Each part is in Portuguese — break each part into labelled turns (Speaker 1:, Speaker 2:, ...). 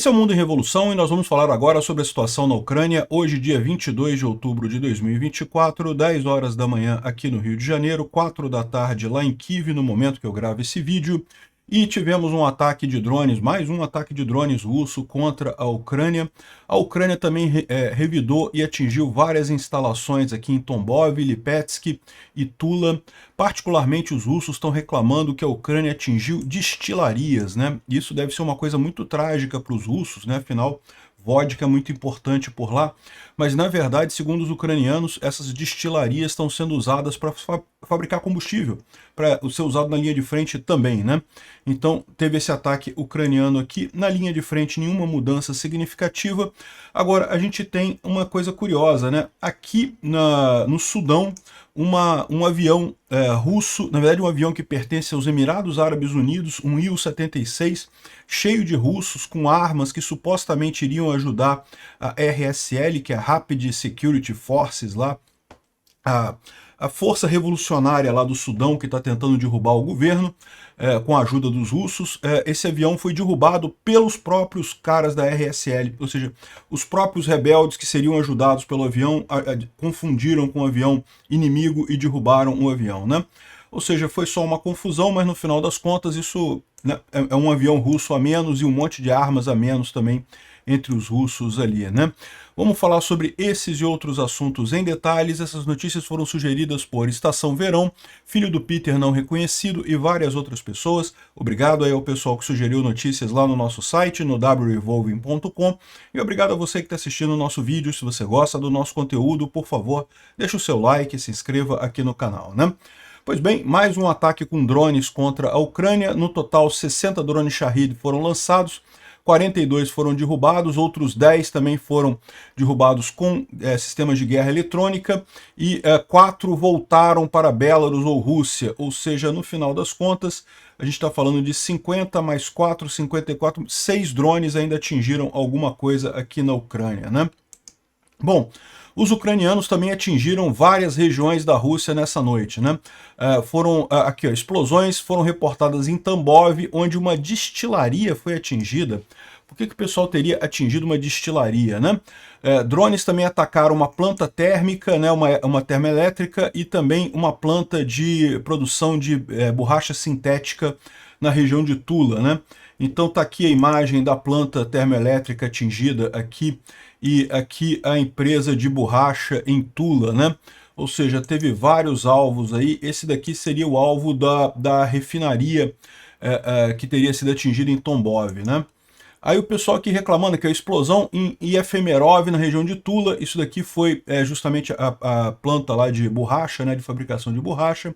Speaker 1: Esse é o Mundo em Revolução e nós vamos falar agora sobre a situação na Ucrânia, hoje dia 22 de outubro de 2024, 10 horas da manhã aqui no Rio de Janeiro, 4 da tarde lá em Kiev, no momento que eu gravo esse vídeo. E tivemos um ataque de drones, mais um ataque de drones russo contra a Ucrânia. A Ucrânia também revidou e atingiu várias instalações aqui em Tambov, Lipetsk e Tula. Particularmente os russos estão reclamando que a Ucrânia atingiu destilarias, né? Isso deve ser uma coisa muito trágica para os russos, né? Afinal, vodka é muito importante por lá, mas na verdade, segundo os ucranianos, essas destilarias estão sendo usadas para fabricar combustível, para ser usado na linha de frente também, né? Então teve esse ataque ucraniano aqui, na linha de frente nenhuma mudança significativa. Agora a gente tem uma coisa curiosa, né? Aqui no Sudão, um avião russo, na verdade um avião que pertence aos Emirados Árabes Unidos, um Il-76, cheio de russos com armas que supostamente iriam ajudar a RSL, que é a Rapid Security Forces lá, a força revolucionária lá do Sudão que está tentando derrubar o governo, com a ajuda dos russos. Esse avião foi derrubado pelos próprios caras da RSL, ou seja, os próprios rebeldes que seriam ajudados pelo avião confundiram com o avião inimigo e derrubaram o avião, né? Ou seja, foi só uma confusão, mas no final das contas isso, né, é um avião russo a menos e um monte de armas a menos também entre os russos ali, né? Vamos falar sobre esses e outros assuntos em detalhes. Essas notícias foram sugeridas por Estação Verão, filho do Peter não reconhecido e várias outras pessoas. Obrigado aí ao pessoal que sugeriu notícias lá no nosso site, no wrevolving.com. E obrigado a você que está assistindo o nosso vídeo. Se você gosta do nosso conteúdo, por favor, deixa o seu like e se inscreva aqui no canal, né? Pois bem, mais um ataque com drones contra a Ucrânia. No total, 60 drones Shahid foram lançados. 42 foram derrubados, outros 10 também foram derrubados com sistemas de guerra eletrônica e 4 voltaram para Belarus ou Rússia, ou seja, no final das contas, a gente está falando de 50 mais 4, 54, 6 drones ainda atingiram alguma coisa aqui na Ucrânia, né? Bom, os ucranianos também atingiram várias regiões da Rússia nessa noite, né? Aqui, ó, explosões foram reportadas em Tambov, onde uma destilaria foi atingida. Por que o pessoal teria atingido uma destilaria, né? Drones também atacaram uma planta térmica, né? Uma termoelétrica e também uma planta de produção de borracha sintética na região de Tula, né? Então tá aqui a imagem da planta termoelétrica atingida aqui, e aqui a empresa de borracha em Tula, né? Ou seja, teve vários alvos aí. Esse daqui seria o alvo da refinaria que teria sido atingida em Tambov, né? Aí o pessoal aqui reclamando que a explosão em Efemerov, na região de Tula, isso daqui foi justamente a planta lá de borracha, né, de fabricação de borracha.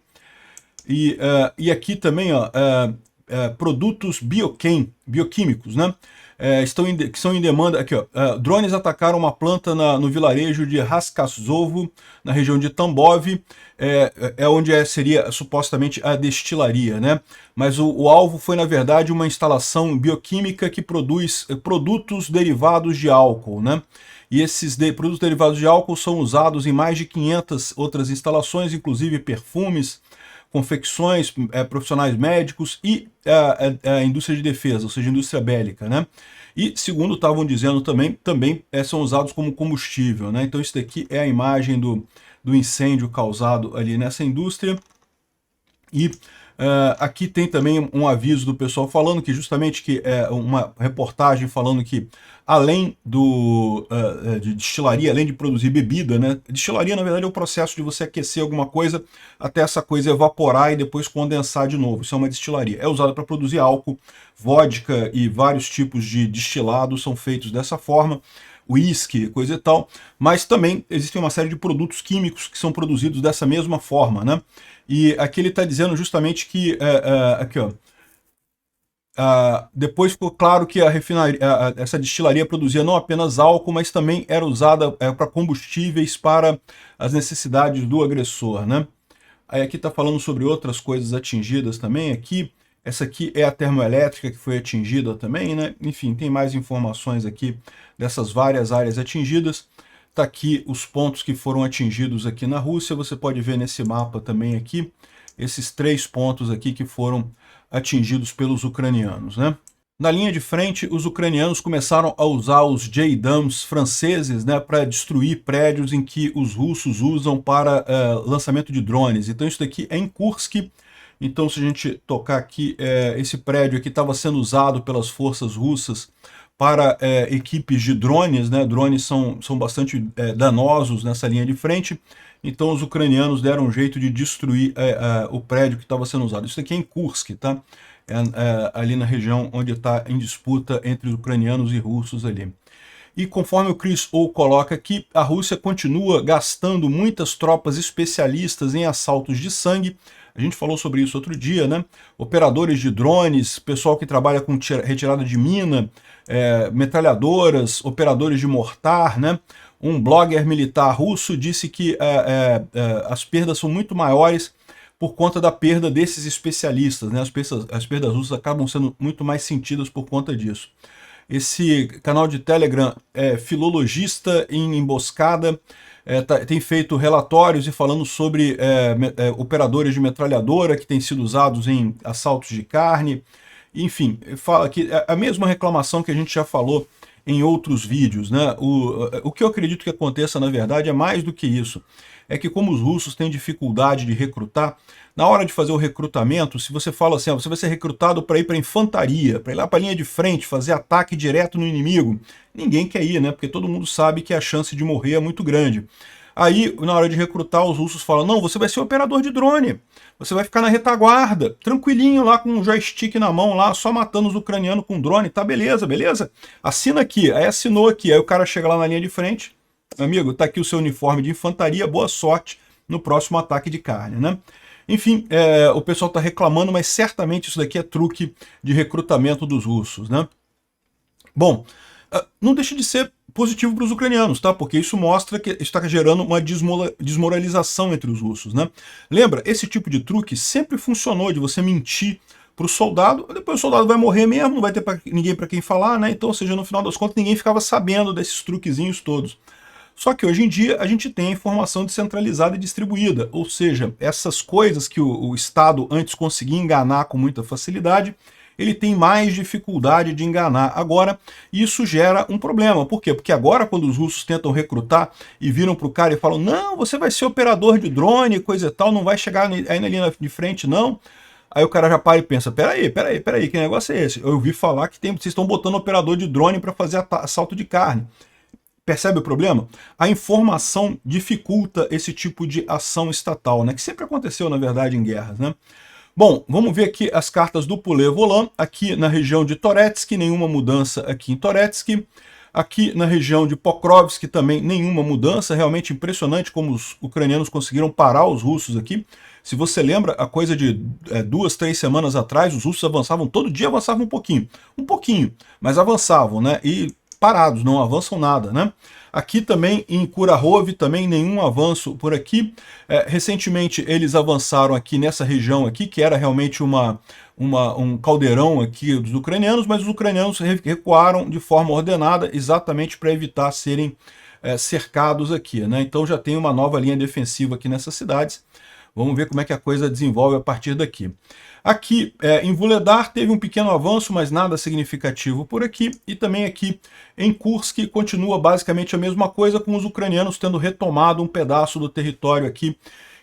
Speaker 1: E aqui também, ó, produtos bioquímicos, né? Que são em demanda. Aqui, ó, drones atacaram uma planta no vilarejo de Raskasovo, na região de Tambov, onde seria supostamente a destilaria, né? Mas o alvo foi, na verdade, uma instalação bioquímica que produz produtos derivados de álcool, né? E esses produtos derivados de álcool são usados em mais de 500 outras instalações, inclusive perfumes, confecções, profissionais médicos e a indústria de defesa, ou seja, indústria bélica, né? E, segundo estavam dizendo também são usados como combustível, né? Então isso daqui é a imagem do incêndio causado ali nessa indústria. E aqui tem também um aviso do pessoal falando que justamente uma reportagem falando que além de destilaria, além de produzir bebida, né? Destilaria, na verdade, é o processo de você aquecer alguma coisa até essa coisa evaporar e depois condensar de novo. Isso é uma destilaria. É usada para produzir álcool, vodka e vários tipos de destilados são feitos dessa forma. Whisky, coisa e tal, mas também existem uma série de produtos químicos que são produzidos dessa mesma forma, né? E aqui ele está dizendo justamente que, aqui ó, depois ficou claro que essa destilaria produzia não apenas álcool, mas também era usada para combustíveis para as necessidades do agressor, né? Aí aqui está falando sobre outras coisas atingidas também aqui. Essa aqui é a termoelétrica que foi atingida também, né? Enfim, tem mais informações aqui dessas várias áreas atingidas. Está aqui os pontos que foram atingidos aqui na Rússia. Você pode ver nesse mapa também aqui, esses 3 pontos aqui que foram atingidos pelos ucranianos, né? na linha de frente, os ucranianos começaram a usar os JDAMs franceses, né, para destruir prédios em que os russos usam para lançamento de drones. Então isso daqui é em Kursk. Então se a gente tocar aqui, esse prédio aqui estava sendo usado pelas forças russas para equipes de drones, né? Drones são bastante danosos nessa linha de frente. Então os ucranianos deram um jeito de destruir o prédio que estava sendo usado. Isso aqui é em Kursk, tá? Ali na região onde está em disputa entre os ucranianos e russos ali. E conforme o Chris O coloca aqui, a Rússia continua gastando muitas tropas especialistas em assaltos de sangue. A gente falou sobre isso outro dia, né? Operadores de drones, pessoal que trabalha com retirada de mina, metralhadoras, operadores de mortar, né? Um blogger militar russo disse que as perdas são muito maiores por conta da perda desses especialistas, né? As perdas russas acabam sendo muito mais sentidas por conta disso. Esse canal de Telegram é filologista em emboscada, tem feito relatórios e falando sobre operadores de metralhadora que têm sido usados em assaltos de carne. Enfim, fala que a mesma reclamação que a gente já falou em outros vídeos, né? O que eu acredito que aconteça, na verdade, é mais do que isso. É que como os russos têm dificuldade de recrutar, na hora de fazer o recrutamento, se você fala assim, você vai ser recrutado para ir para a infantaria, para ir lá para a linha de frente, fazer ataque direto no inimigo, ninguém quer ir, né? Porque todo mundo sabe que a chance de morrer é muito grande. Aí, na hora de recrutar, os russos falam, não, você vai ser operador de drone, você vai ficar na retaguarda, tranquilinho lá com um joystick na mão, lá só matando os ucranianos com drone, tá beleza, beleza? Assina aqui, aí assinou aqui, aí o cara chega lá na linha de frente, amigo, tá aqui o seu uniforme de infantaria, boa sorte no próximo ataque de carne, né? Enfim, o pessoal está reclamando, mas certamente isso daqui é truque de recrutamento dos russos, né? Bom, não deixa de ser positivo para os ucranianos, tá? Porque isso mostra que está gerando uma desmoralização entre os russos, né? Lembra, esse tipo de truque sempre funcionou, de você mentir para o soldado, depois o soldado vai morrer mesmo, não vai ter ninguém para quem falar, né? Então, ou seja, no final das contas, ninguém ficava sabendo desses truquezinhos todos. Só que hoje em dia a gente tem a informação descentralizada e distribuída, ou seja, essas coisas que o Estado antes conseguia enganar com muita facilidade, ele tem mais dificuldade de enganar agora, e isso gera um problema. Por quê? Porque agora quando os russos tentam recrutar e viram para o cara e falam, não, você vai ser operador de drone, coisa e tal, não vai chegar aí na linha de frente não, aí o cara já para e pensa, peraí, que negócio é esse? Eu ouvi falar que vocês estão botando operador de drone para fazer assalto de carne. Percebe o problema? A informação dificulta esse tipo de ação estatal, né? Que sempre aconteceu, na verdade, em guerras, né? Bom, vamos ver aqui as cartas do Poulet Volant, aqui na região de Torezk, nenhuma mudança aqui em Torezk. Aqui na região de Pokrovsk também nenhuma mudança, realmente impressionante como os ucranianos conseguiram parar os russos aqui. Se você lembra, a coisa de 2, 3 semanas atrás, os russos avançavam, todo dia avançavam um pouquinho, mas avançavam, né? E parados, não avançam nada, né? Aqui também em Kurakhove, também nenhum avanço por aqui. Recentemente eles avançaram aqui nessa região aqui, que era realmente um caldeirão aqui dos ucranianos, mas os ucranianos recuaram de forma ordenada, exatamente para evitar serem cercados aqui, né? Então já tem uma nova linha defensiva aqui nessas cidades. Vamos ver como é que a coisa desenvolve a partir daqui. Aqui em Vuhledar teve um pequeno avanço, mas nada significativo por aqui. E também aqui em Kursk continua basicamente a mesma coisa, com os ucranianos tendo retomado um pedaço do território aqui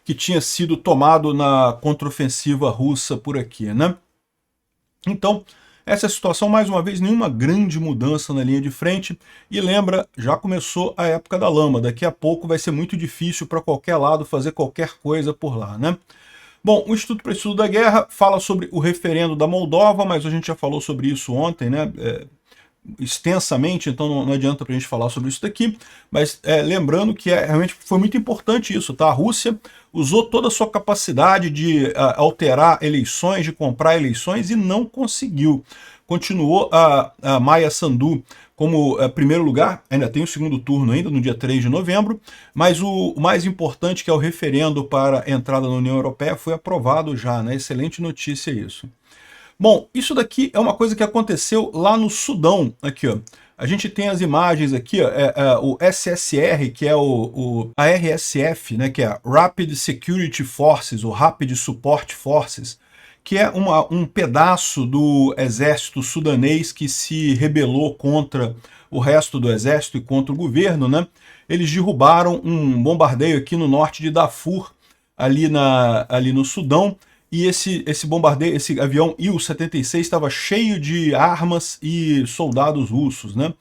Speaker 1: que tinha sido tomado na contraofensiva russa por aqui, né? Então, essa é a situação, mais uma vez, nenhuma grande mudança na linha de frente. E lembra, já começou a época da lama. Daqui a pouco vai ser muito difícil para qualquer lado fazer qualquer coisa por lá, né? Bom, o Instituto para o Estudo da Guerra fala sobre o referendo da Moldova, mas a gente já falou sobre isso ontem, né? Extensamente, então não adianta para a gente falar sobre isso daqui, mas lembrando que realmente foi muito importante isso, tá? A Rússia usou toda a sua capacidade de alterar eleições, de comprar eleições e não conseguiu. Continuou a Maia Sandu como primeiro lugar, ainda tem o segundo turno ainda, no dia 3 de novembro, mas o mais importante, que é o referendo para a entrada na União Europeia, foi aprovado já, né? Excelente notícia isso. Bom, isso daqui é uma coisa que aconteceu lá no Sudão, aqui, ó. A gente tem as imagens aqui, ó, o SSR, que é a RSF, né, que é a Rapid Security Forces, ou Rapid Support Forces, que é um pedaço do exército sudanês que se rebelou contra o resto do exército e contra o governo, né? Eles derrubaram um bombardeio aqui no norte de Darfur, ali no Sudão, e esse bombardeio, esse avião Il-76 estava cheio de armas e soldados russos, né?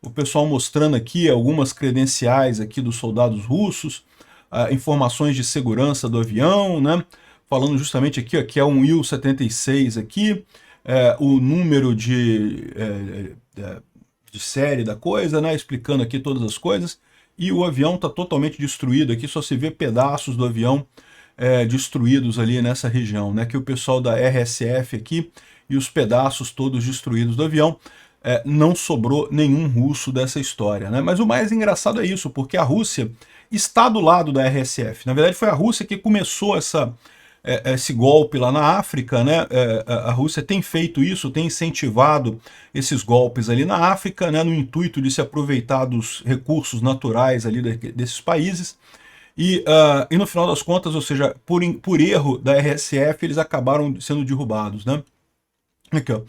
Speaker 1: O pessoal mostrando aqui algumas credenciais aqui dos soldados russos, informações de segurança do avião, né? Falando justamente aqui, ó, que é um Il-76 aqui, o número de série da coisa, né? Explicando aqui todas as coisas. E o avião está totalmente destruído aqui, só se vê pedaços do avião destruídos ali nessa região, né? Que o pessoal da RSF aqui e os pedaços todos destruídos do avião. Não sobrou nenhum russo dessa história, né? Mas o mais engraçado é isso, porque a Rússia está do lado da RSF. Na verdade, foi a Rússia que começou esse golpe lá na África, né? A Rússia tem feito isso, tem incentivado esses golpes ali na África, né? No intuito de se aproveitar dos recursos naturais ali desses países. E no final das contas, ou seja, por erro da RSF, eles acabaram sendo derrubados, né? Aqui, ó.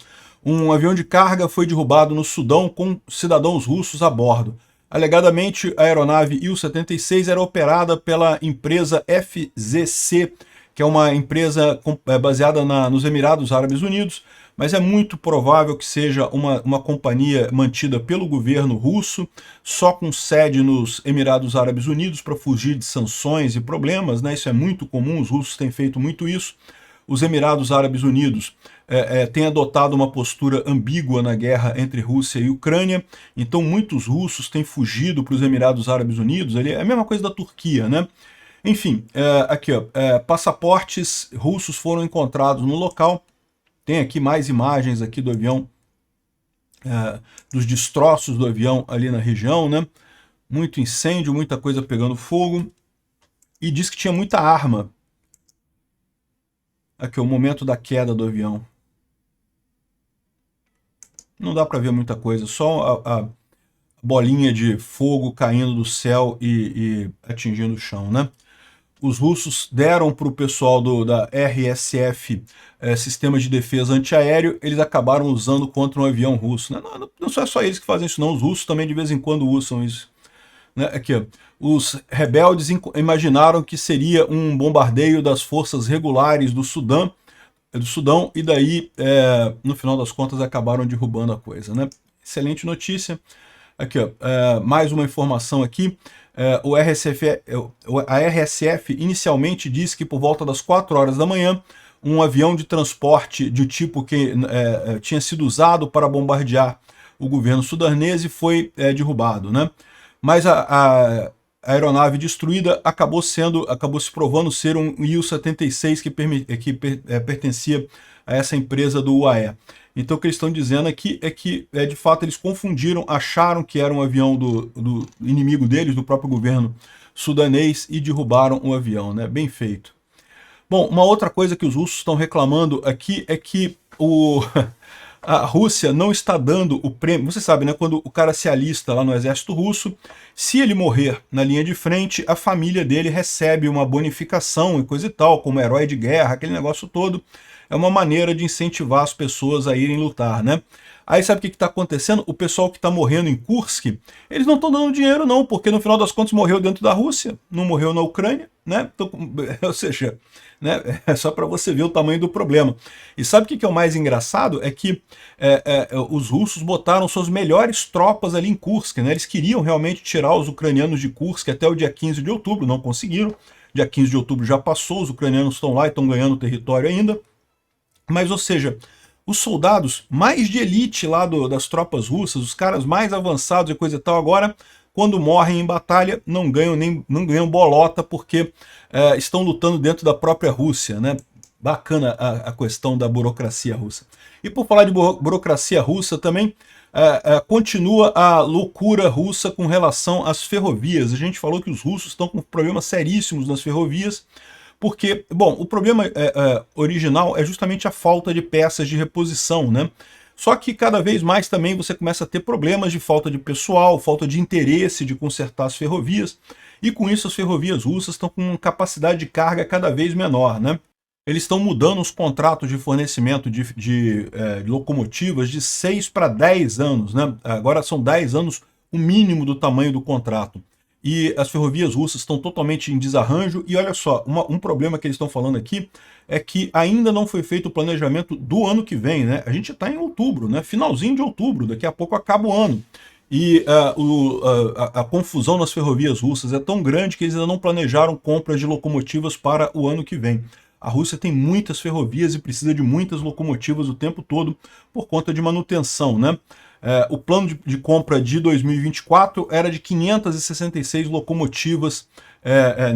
Speaker 1: Um avião de carga foi derrubado no Sudão com cidadãos russos a bordo. Alegadamente, a aeronave Il-76 era operada pela empresa FZC, que é uma empresa baseada nos Emirados Árabes Unidos, mas é muito provável que seja uma companhia mantida pelo governo russo, só com sede nos Emirados Árabes Unidos para fugir de sanções e problemas, né? Isso é muito comum, os russos têm feito muito isso. Os Emirados Árabes Unidos têm adotado uma postura ambígua na guerra entre Rússia e Ucrânia, então muitos russos têm fugido para os Emirados Árabes Unidos, é a mesma coisa da Turquia, né? Enfim, aqui, ó, passaportes russos foram encontrados no local, tem aqui mais imagens aqui do avião, dos destroços do avião ali na região, né? Muito incêndio, muita coisa pegando fogo, e diz que tinha muita arma. Aqui, o momento da queda do avião. Não dá para ver muita coisa, só a bolinha de fogo caindo do céu e atingindo o chão, né? Os russos deram para o pessoal da RSF sistemas de defesa antiaéreo, eles acabaram usando contra um avião russo. Não é só eles que fazem isso, não. Os russos também de vez em quando usam isso. Né? Aqui, ó. Os rebeldes imaginaram que seria um bombardeio das forças regulares do Sudão, e daí, no final das contas, acabaram derrubando a coisa, né? Excelente notícia. Aqui, ó, mais uma informação aqui. A RSF inicialmente disse que por volta das 4 horas da manhã, um avião de transporte de tipo que tinha sido usado para bombardear o governo sudanês foi derrubado, né? Mas a aeronave destruída acabou se provando ser um Il-76 que pertencia a essa empresa do UAE. Então o que eles estão dizendo aqui é que, de fato, eles confundiram, acharam que era um avião do inimigo deles, do próprio governo sudanês, e derrubaram o avião, né? Bem feito. Bom, uma outra coisa que os russos estão reclamando aqui é que a Rússia não está dando o prêmio. Você sabe, né? Quando o cara se alista lá no exército russo, se ele morrer na linha de frente, a família dele recebe uma bonificação e coisa e tal, como herói de guerra, aquele negócio todo. É uma maneira de incentivar as pessoas a irem lutar, né? Aí sabe o que está acontecendo? O pessoal que está morrendo em Kursk, eles não estão dando dinheiro não, porque no final das contas morreu dentro da Rússia, não morreu na Ucrânia, né? Então, ou seja, né? É só para você ver o tamanho do problema. E sabe o que é o mais engraçado? É que os russos botaram suas melhores tropas ali em Kursk, né? Eles queriam realmente tirar os ucranianos de Kursk até o dia 15 de outubro, não conseguiram. Dia 15 de outubro já passou, os ucranianos estão lá e estão ganhando território ainda. Mas, ou seja, os soldados mais de elite lá das tropas russas, os caras mais avançados e coisa e tal, agora, quando morrem em batalha, não ganham bolota, porque estão lutando dentro da própria Rússia, né? Bacana a questão da burocracia russa. E por falar de burocracia russa também, continua a loucura russa com relação às ferrovias. A gente falou que os russos estão com problemas seríssimos nas ferrovias, porque, bom, o problema original é justamente a falta de peças de reposição, né? Só que cada vez mais também você começa a ter problemas de falta de pessoal, falta de interesse de consertar as ferrovias, e com isso as ferrovias russas estão com uma capacidade de carga cada vez menor, né? Eles estão mudando os contratos de fornecimento de locomotivas de 6 para 10 anos, né? Agora são 10 anos o mínimo do tamanho do contrato. E as ferrovias russas estão totalmente em desarranjo. E olha só, um problema que eles estão falando aqui é que ainda não foi feito o planejamento do ano que vem, né? A gente está em outubro, né? Finalzinho de outubro, daqui a pouco acaba o ano. E a confusão nas ferrovias russas é tão grande que eles ainda não planejaram compras de locomotivas para o ano que vem. A Rússia tem muitas ferrovias e precisa de muitas locomotivas o tempo todo por conta de manutenção, né? O plano de compra de 2024 era de 566 locomotivas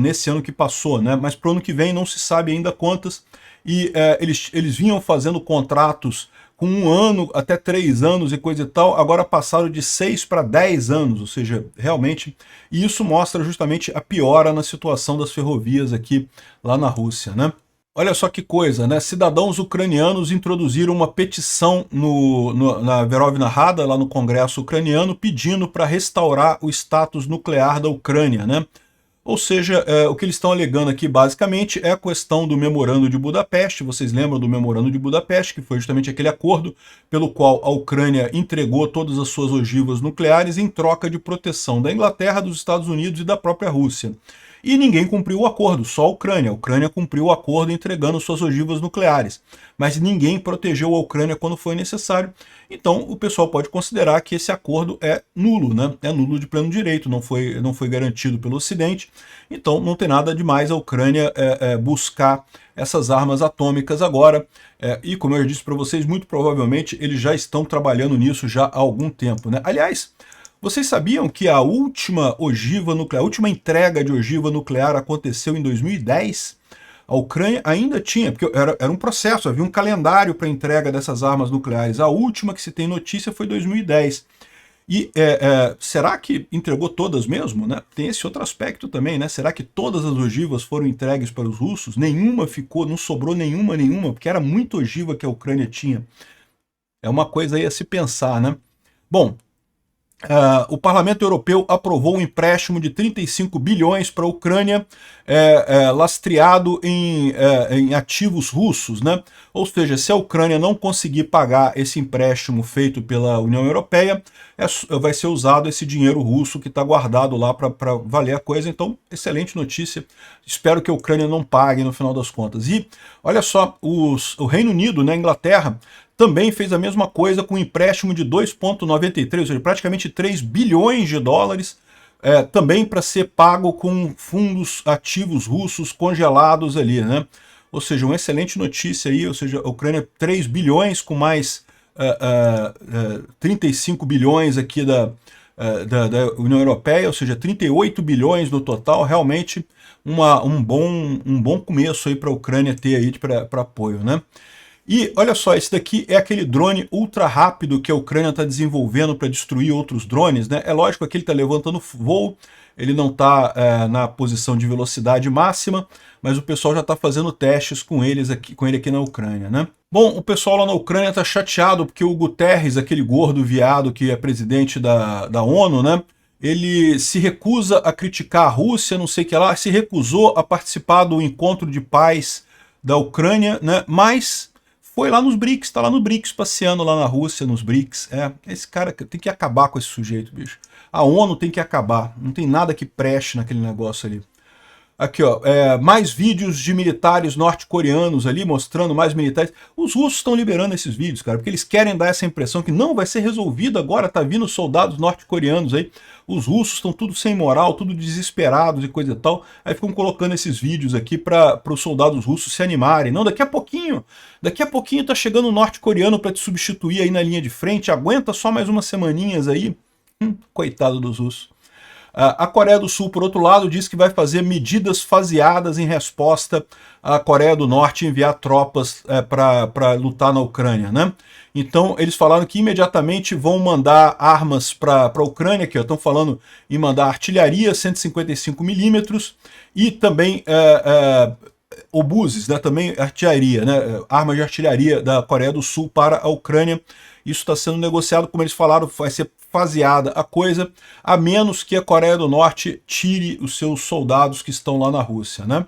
Speaker 1: nesse ano que passou, né? Mas para o ano que vem não se sabe ainda quantas. E eles vinham fazendo contratos com 1 ano até 3 anos e coisa e tal, agora passaram de 6 para 10 anos, ou seja, realmente, e isso mostra justamente a piora na situação das ferrovias aqui lá na Rússia, né? Olha só que coisa, né? Cidadãos ucranianos introduziram uma petição na Verovna Rada, lá no Congresso ucraniano, pedindo para restaurar o status nuclear da Ucrânia, né? Ou seja, o que eles estão alegando aqui basicamente é a questão do Memorando de Budapeste. Vocês lembram do Memorando de Budapeste, que foi justamente aquele acordo pelo qual a Ucrânia entregou todas as suas ogivas nucleares em troca de proteção da Inglaterra, dos Estados Unidos e da própria Rússia. E ninguém cumpriu o acordo, só a Ucrânia. A Ucrânia cumpriu o acordo entregando suas ogivas nucleares. Mas ninguém protegeu a Ucrânia quando foi necessário. Então o pessoal pode considerar que esse acordo é nulo, né? É nulo de pleno direito, não foi garantido pelo Ocidente. Então não tem nada demais a Ucrânia buscar essas armas atômicas agora. E como eu já disse para vocês, muito provavelmente eles já estão trabalhando nisso já há algum tempo, né? Aliás, vocês sabiam que a última ogiva nuclear, a última entrega de ogiva nuclear aconteceu em 2010? A Ucrânia ainda tinha, porque era um processo, havia um calendário para entrega dessas armas nucleares. A última que se tem notícia foi 2010. E será que entregou todas mesmo, né? Tem esse outro aspecto também, né? Será que todas as ogivas foram entregues para os russos? Nenhuma ficou, não sobrou nenhuma, porque era muita ogiva que a Ucrânia tinha. É uma coisa aí a se pensar, né? Bom, o Parlamento Europeu aprovou um empréstimo de 35 bilhões para a Ucrânia, lastreado em ativos russos, né? Ou seja, se a Ucrânia não conseguir pagar esse empréstimo feito pela União Europeia, vai ser usado esse dinheiro russo que está guardado lá para valer a coisa. Então, excelente notícia. Espero que a Ucrânia não pague no final das contas. E olha só, o Reino Unido, né, a Inglaterra, também fez a mesma coisa com um empréstimo de 2,93, ou seja, praticamente 3 bilhões de dólares, também para ser pago com fundos ativos russos congelados ali, né? Ou seja, uma excelente notícia aí, ou seja, a Ucrânia 3 bilhões com mais 35 bilhões aqui da União Europeia, ou seja, 38 bilhões no total, realmente um bom começo aí para a Ucrânia ter aí para apoio, né? E olha só, esse daqui é aquele drone ultra rápido que a Ucrânia está desenvolvendo para destruir outros drones, né? É lógico que ele está levantando voo, ele não está na posição de velocidade máxima, mas o pessoal já está fazendo testes com ele aqui na Ucrânia, né? Bom, o pessoal lá na Ucrânia está chateado porque o Guterres, aquele gordo viado que é presidente da ONU, né? Ele se recusa a criticar a Rússia, não sei o que lá, se recusou a participar do encontro de paz da Ucrânia, né? Mas foi lá nos BRICS, tá lá no BRICS, passeando lá na Rússia, nos BRICS. Esse cara tem que acabar com esse sujeito, bicho. A ONU tem que acabar, não tem nada que preste naquele negócio ali. Aqui, ó, mais vídeos de militares norte-coreanos ali, mostrando mais militares. Os russos estão liberando esses vídeos, cara, porque eles querem dar essa impressão que não vai ser resolvido agora, tá vindo soldados norte-coreanos aí. Os russos estão tudo sem moral, tudo desesperados e coisa e tal. Aí ficam colocando esses vídeos aqui para os soldados russos se animarem. Não, daqui a pouquinho tá chegando o norte-coreano para te substituir aí na linha de frente. Aguenta só mais umas semaninhas aí. Coitado dos russos. A Coreia do Sul, por outro lado, diz que vai fazer medidas faseadas em resposta à Coreia do Norte enviar tropas para lutar na Ucrânia, né? Então, eles falaram que imediatamente vão mandar armas para a Ucrânia, aqui estão falando em mandar artilharia 155mm e também obuses, né? Também artilharia, né? Armas de artilharia da Coreia do Sul para a Ucrânia. Isso está sendo negociado, como eles falaram, vai ser faseada a coisa, a menos que a Coreia do Norte tire os seus soldados que estão lá na Rússia, né?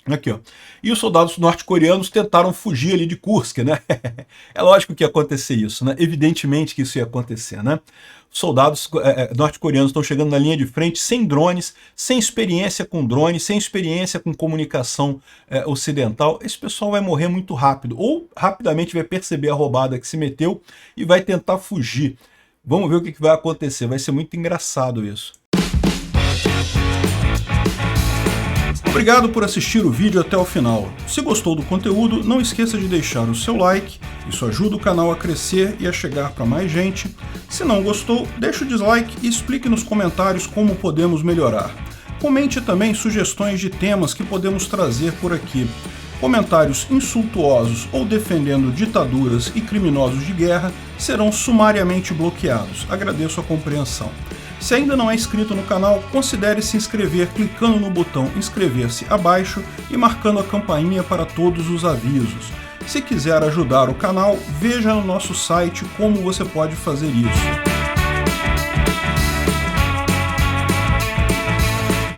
Speaker 1: Aqui, ó. E os soldados norte-coreanos tentaram fugir ali de Kursk, né? É lógico que ia acontecer isso, né? Evidentemente que isso ia acontecer, né? Os soldados norte-coreanos estão chegando na linha de frente sem drones, sem experiência com drones, sem experiência com comunicação ocidental. Esse pessoal vai morrer muito rápido, ou rapidamente vai perceber a roubada que se meteu e vai tentar fugir. Vamos ver o que vai acontecer, vai ser muito engraçado isso. Obrigado por assistir o vídeo até o final. Se gostou do conteúdo, não esqueça de deixar o seu like, isso ajuda o canal a crescer e a chegar para mais gente. Se não gostou, deixe o dislike e explique nos comentários como podemos melhorar. Comente também sugestões de temas que podemos trazer por aqui. Comentários insultuosos ou defendendo ditaduras e criminosos de guerra serão sumariamente bloqueados. Agradeço a compreensão. Se ainda não é inscrito no canal, considere se inscrever clicando no botão inscrever-se abaixo e marcando a campainha para todos os avisos. Se quiser ajudar o canal, veja no nosso site como você pode fazer isso.